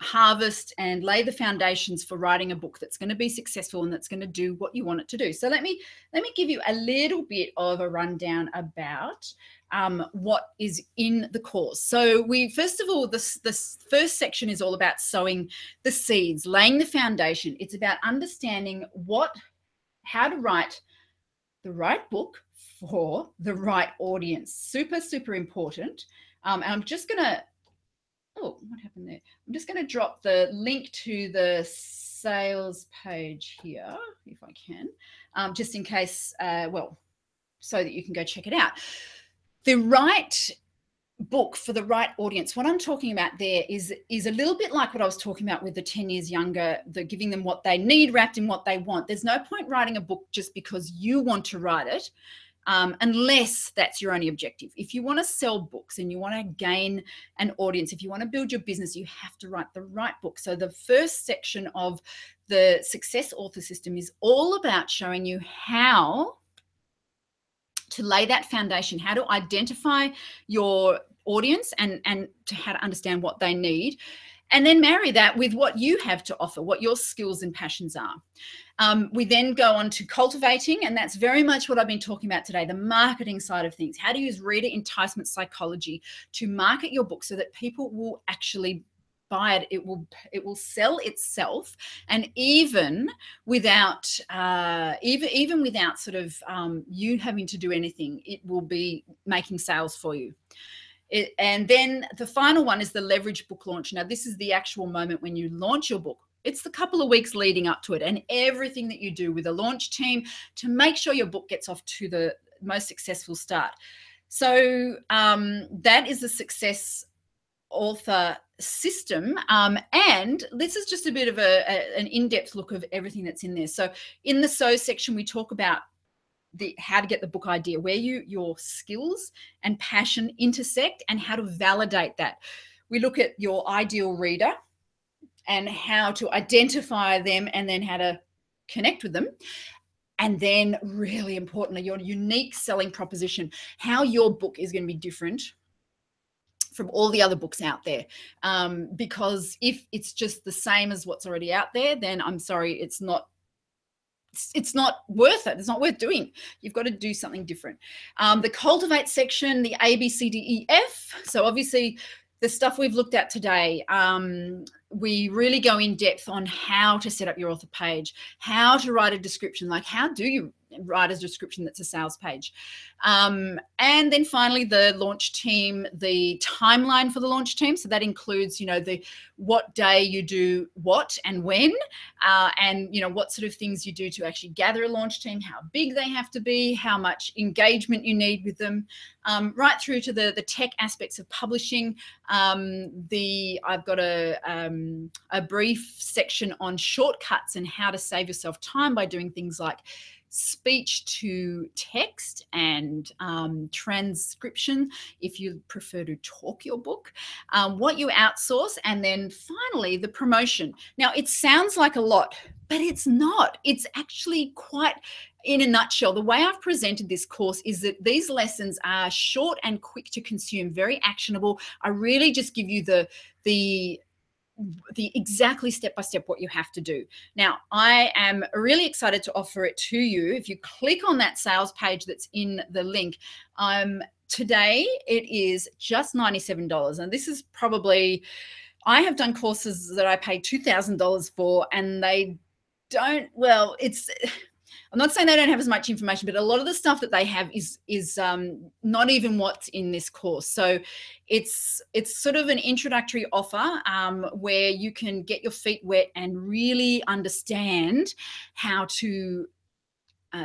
harvest and lay the foundations for writing a book that's going to be successful and that's going to do what you want it to do. So let me give you a little bit of a rundown about what is in the course. So first of all, this first section is all about sowing the seeds, laying the foundation. It's about understanding how to write the right book for the right audience. Super, super important. And I'm just going to, what happened there? I'm just going to drop the link to the sales page here, if I can, just in case, so that you can go check it out. The right book for the right audience. What I'm talking about there is a little bit like what I was talking about with the 10 years younger, the giving them what they need wrapped in what they want. There's no point writing a book just because you want to write it, unless that's your only objective. If you want to sell books and you want to gain an audience, if you want to build your business, you have to write the right book. So the first section of the Success Author System is all about showing you how to lay that foundation, how to identify your audience and to how to understand what they need. And then marry that with what you have to offer, what your skills and passions are. We then go on to cultivating, and that's very much what I've been talking about today, the marketing side of things, how to use reader enticement psychology to market your book so that people will actually buy it. It will sell itself, and even without even without sort of you having to do anything, it will be making sales for you. And then the final one is the leverage book launch. Now, this is the actual moment when you launch your book. It's the couple of weeks leading up to it, and everything that you do with a launch team to make sure your book gets off to the most successful start. So that is the Success Author system, and this is just a bit of an in-depth look of everything that's in there. So in the So section, we talk about how to get the book idea, where your skills and passion intersect, and how to validate that. We look at your ideal reader and how to identify them, and then how to connect with them. And then, really importantly, your unique selling proposition, how your book is going to be different from all the other books out there. Because if it's just the same as what's already out there, then I'm sorry, it's not worth it. It's not worth doing. You've got to do something different. The cultivate section, the A, B, C, D, E, F. So obviously the stuff we've looked at today, we really go in depth on how to set up your author page, how to write a description, like how do you write a description that's a sales page. And then finally, the launch team, the timeline for the launch team. So that includes, the what day you do what and when, and, what sort of things you do to actually gather a launch team, how big they have to be, how much engagement you need with them, right through to the tech aspects of publishing. I've got a brief section on shortcuts and how to save yourself time by doing things like speech to text and transcription if you prefer to talk your book, what you outsource, and then finally the promotion. Now, it sounds like a lot, but it's not. It's actually quite, in a nutshell, the way I've presented this course is that these lessons are short and quick to consume, very actionable. I really just give you the exactly step-by-step what you have to do. Now, I am really excited to offer it to you. If you click on that sales page that's in the link, today it is just $97. And this is probably, I have done courses that I paid $2,000 for, and they don't, well, I'm not saying they don't have as much information, but a lot of the stuff that they have is not even what's in this course. So it's sort of an introductory offer where you can get your feet wet and really understand how to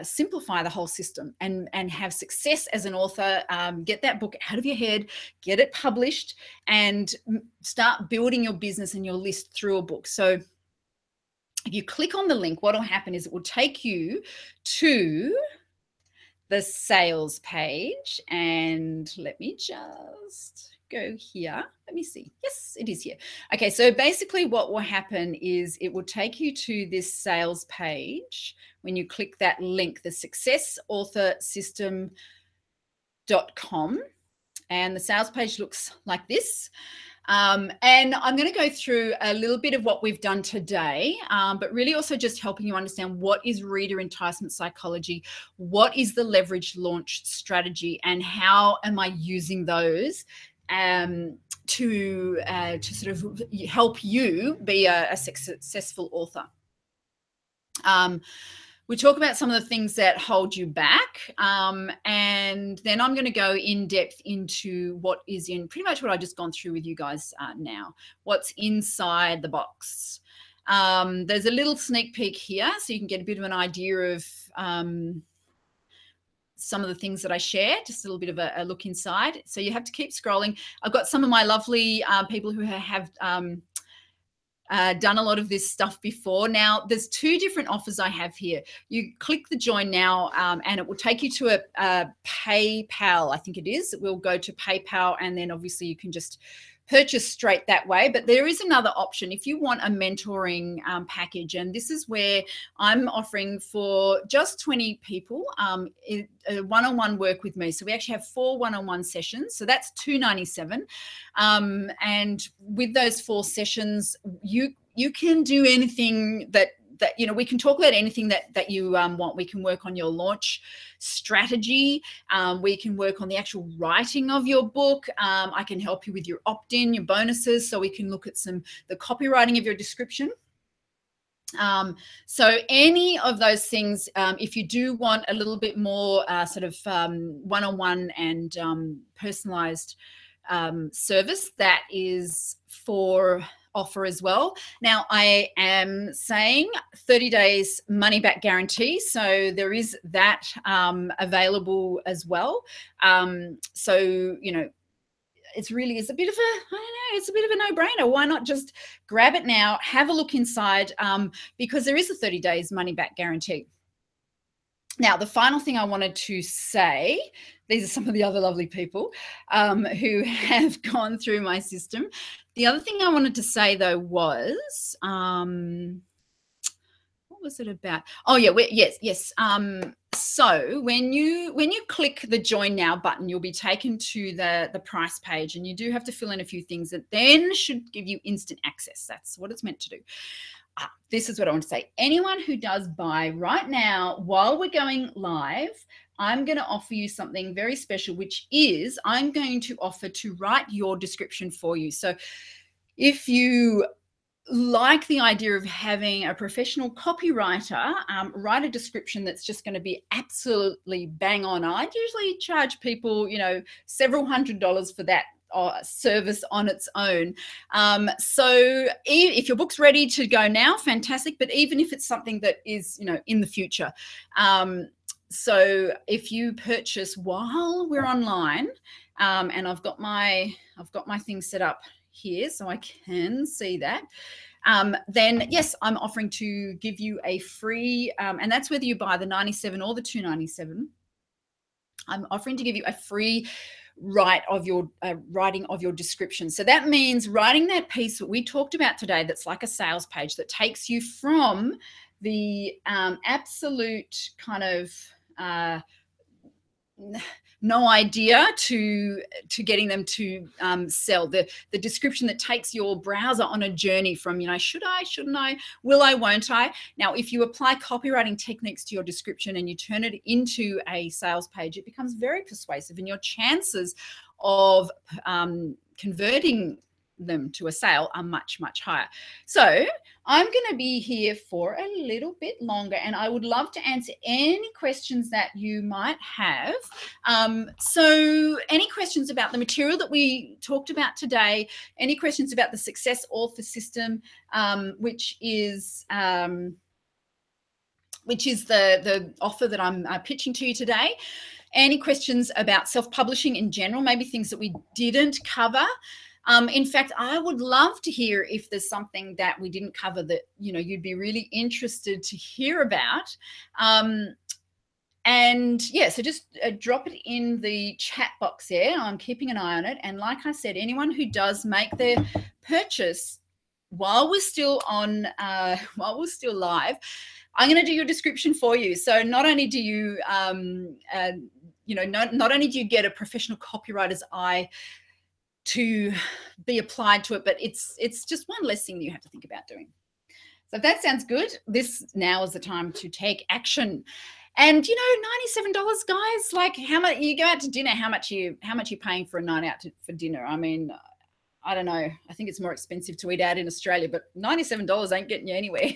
simplify the whole system and have success as an author, get that book out of your head, get it published, and start building your business and your list through a book. So if you click on the link, what will happen is it will take you to the sales page. And let me just go here. Let me see. Yes, it is here. Okay, so basically what will happen is it will take you to this sales page when you click that link, the successautorsystem.com. And the sales page looks like this. And I'm going to go through a little bit of what we've done today, but really also just helping you understand what is reader enticement psychology, what is the leverage launch strategy, and how am I using those to sort of help you be a successful author. We talk about some of the things that hold you back, and then I'm going to go in depth into what is in pretty much what I've just gone through with you guys now, what's inside the box. There's a little sneak peek here so you can get a bit of an idea of some of the things that I share, just a little bit of a look inside. So you have to keep scrolling. I've got some of my lovely people who have done a lot of this stuff before. Now, there's two different offers I have here. You click the join now and it will take you to a PayPal, I think it is. It will go to PayPal, and then obviously you can just purchase straight that way. But there is another option if you want a mentoring package, and this is where I'm offering for just 20 people a one-on-one work with me. So we actually have 4 one-on-one sessions, so that's $297, and with those 4 sessions you can do anything that we can talk about anything that you want. We can work on your launch strategy. We can work on the actual writing of your book. I can help you with your opt-in, your bonuses. So we can look at the copywriting of your description. So any of those things, if you do want a little bit more sort of one-on-one and personalized service, that is for offer as well. Now, I am saying 30 days money back guarantee. So there is that available as well. So, it's really is a bit of it's a bit of a no-brainer. Why not just grab it now, have a look inside, because there is a 30 days money back guarantee. Now, the final thing I wanted to say, these are some of the other lovely people who have gone through my system. The other thing I wanted to say, though, was, what was it about? Oh, yeah, yes. So when you click the Join Now button, you'll be taken to the price page, and you do have to fill in a few things that then should give you instant access. That's what it's meant to do. This is what I want to say. Anyone who does buy right now while we're going live, I'm going to offer you something very special, which is I'm going to offer to write your description for you. So if you like the idea of having a professional copywriter write a description that's just going to be absolutely bang on, I'd usually charge people, several $100s for that service on its own. So if your book's ready to go now, fantastic. But even if it's something that is, in the future, so if you purchase while we're online, and I've got my thing set up here so I can see that, then yes, I'm offering to give you a free, and that's whether you buy the 97 or the 297. I'm offering to give you a free writing of your description. So that means writing that piece that we talked about today, that's like a sales page that takes you from the absolute kind of no idea to getting them to sell, the description that takes your browser on a journey from, should I, shouldn't I, will I, won't I. Now, if you apply copywriting techniques to your description and you turn it into a sales page, it becomes very persuasive, and your chances of converting them to a sale are much, much higher. So I'm going to be here for a little bit longer, and I would love to answer any questions that you might have. So any questions about the material that we talked about today, any questions about the Success Author System, which is the offer that I'm pitching to you today. Any questions about self-publishing in general, maybe things that we didn't cover. In fact, I would love to hear if there's something that we didn't cover that, you'd be really interested to hear about. And yeah, so just drop it in the chat box there. I'm keeping an eye on it. And like I said, anyone who does make their purchase while we're still on, while we're still live, I'm going to do your description for you. So not only do you, not only do you get a professional copywriter's eye to be applied to it, but it's just one less thing that you have to think about doing. So if that sounds good, this now is the time to take action. And $97, guys, like how much you go out to dinner, how much you paying for a night out for dinner? I mean, I don't know. I think it's more expensive to eat out in Australia, but $97 ain't getting you anywhere.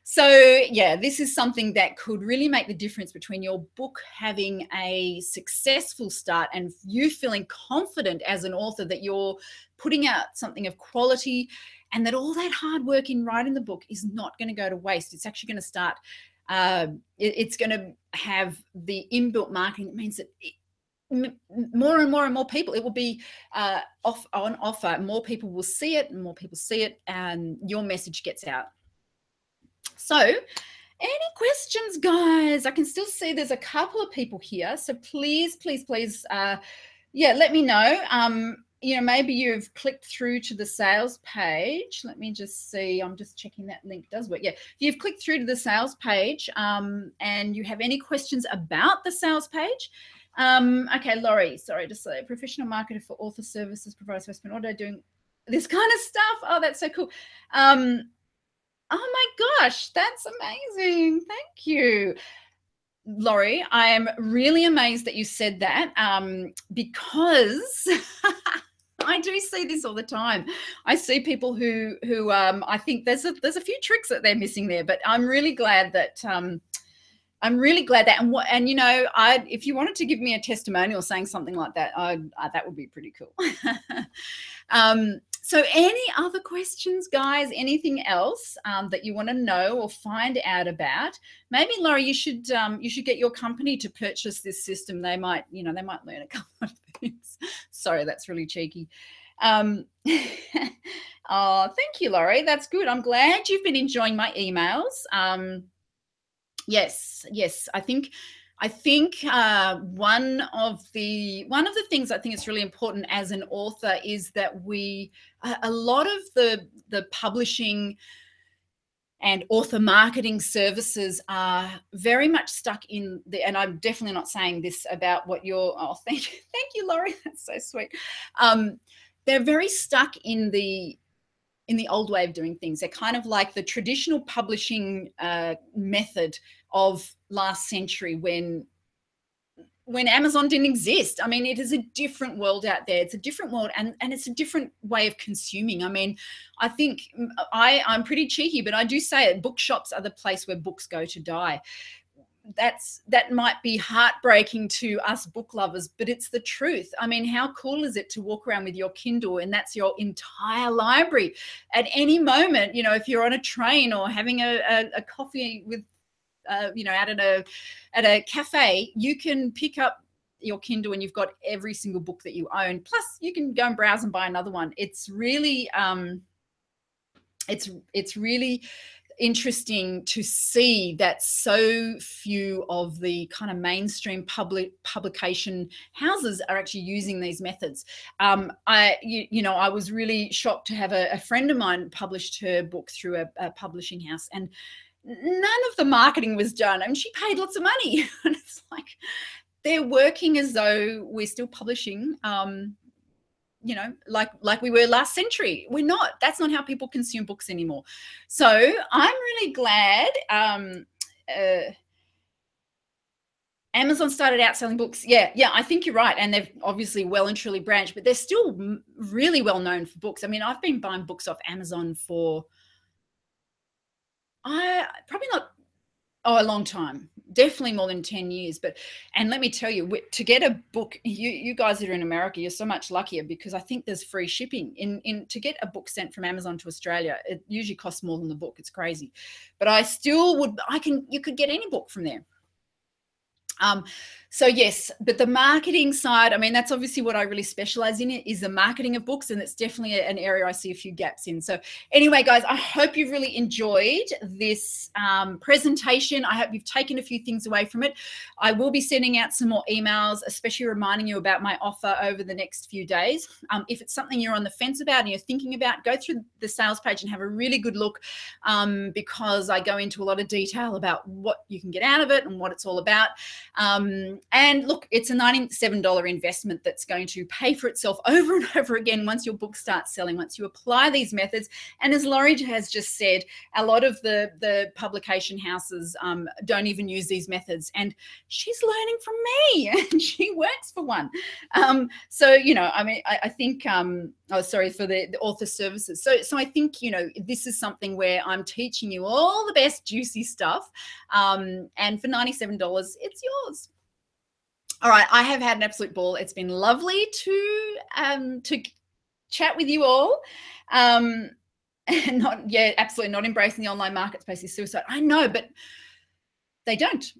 So yeah, this is something that could really make the difference between your book having a successful start and you feeling confident as an author that you're putting out something of quality, and that all that hard work in writing the book is not going to go to waste. It's actually going to start, it's going to have the inbuilt marketing that means that more and more and more people, it will be on offer. More people will see it, and more people see it, and your message gets out. So any questions, guys? I can still see there's a couple of people here, so please, yeah, let me know. maybe you've clicked through to the sales page. Let me just see. I'm just checking that link does work. Yeah, if you've clicked through to the sales page and you have any questions about the sales page. Okay, Laurie, sorry to say, professional marketer for author services, provides investment order, doing this kind of stuff. Oh, that's so cool. Oh my gosh, that's amazing. Thank you. Laurie, I am really amazed that you said that because I do see this all the time. I see people who I think there's a few tricks that they're missing there, but I'm really glad that and if you wanted to give me a testimonial saying something like that, that would be pretty cool. So any other questions, guys? Anything else that you want to know or find out about? Maybe, Laurie, you should get your company to purchase this system. They might learn a couple of things. Sorry, that's really cheeky. Oh, thank you, Laurie. That's good. I'm glad you've been enjoying my emails. Yes. I think one of the things I think is really important as an author is that a lot of the publishing and author marketing services are very much stuck in and I'm definitely not saying this about what you're. Oh, thank you, Laurie. That's so sweet. They're very stuck in the old way of doing things. They're kind of like the traditional publishing method of last century when Amazon didn't exist. I mean, it is a different world out there. It's a different world and it's a different way of consuming. I mean, I think I'm pretty cheeky, but I do say it, bookshops are the place where books go to die. That might be heartbreaking to us book lovers, but it's the truth. I mean, how cool is it to walk around with your Kindle and that's your entire library at any moment? If you're on a train or having a coffee with out at a cafe, you can pick up your Kindle and you've got every single book that you own. Plus you can go and browse and buy another one. It's really it's really interesting to see that so few of the kind of mainstream publication houses are actually using these methods. I was really shocked to have a friend of mine published her book through a publishing house, and none of the marketing was done. I mean, she paid lots of money. And it's like they're working as though we're still publishing like we were last century. We're not. That's not how people consume books anymore. So I'm really glad Amazon started out selling books. Yeah, I think you're right. And they've obviously well and truly branched, but they're still really well known for books. I mean, I've been buying books off Amazon for probably not a long time, definitely more than 10 years. And let me tell you, to get a book, you guys that are in America, you're so much luckier, because I think there's free shipping to get a book sent from Amazon to Australia. It usually costs more than the book. It's crazy, but you could get any book from there. So yes, but the marketing side, I mean, that's obviously what I really specialize in, is the marketing of books. And it's definitely an area I see a few gaps in. So anyway, guys, I hope you've really enjoyed this presentation. I hope you've taken a few things away from it. I will be sending out some more emails, especially reminding you about my offer over the next few days. If it's something you're on the fence about and you're thinking about, go through the sales page and have a really good look, because I go into a lot of detail about what you can get out of it and what it's all about. And look, it's a $97 investment that's going to pay for itself over and over again once your book starts selling, once you apply these methods. And as Laurie has just said, a lot of the publication houses don't even use these methods. And she's learning from me, and she works for one. So, I mean, I think, for the author services. So I think, this is something where I'm teaching you all the best juicy stuff. And for $97, it's yours. All right, I have had an absolute ball. It's been lovely to chat with you all. Absolutely not embracing the online market space is suicide. I know, but they don't.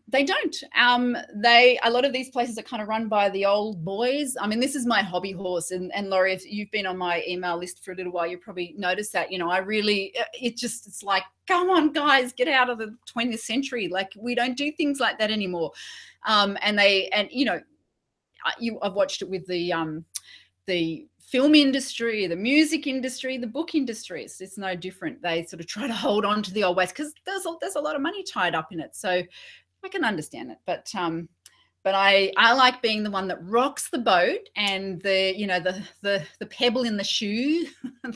A lot of these places are kind of run by the old boys. I mean, this is my hobby horse. And Laurie, if you've been on my email list for a little while, you probably noticed that, it's like, come on, guys, get out of the 20th century. Like, we don't do things like that anymore. I've watched it with the film industry, the music industry, the book industry. It's no different. They sort of try to hold on to the old ways because there's a lot of money tied up in it. So I can understand it, but I like being the one that rocks the boat, and the pebble in the shoe,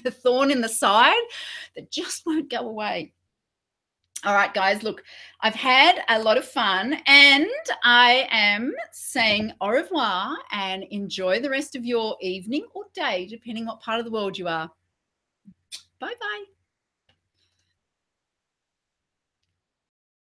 the thorn in the side that just won't go away. All right, guys, look, I've had a lot of fun, and I am saying au revoir and enjoy the rest of your evening or day, depending what part of the world you are.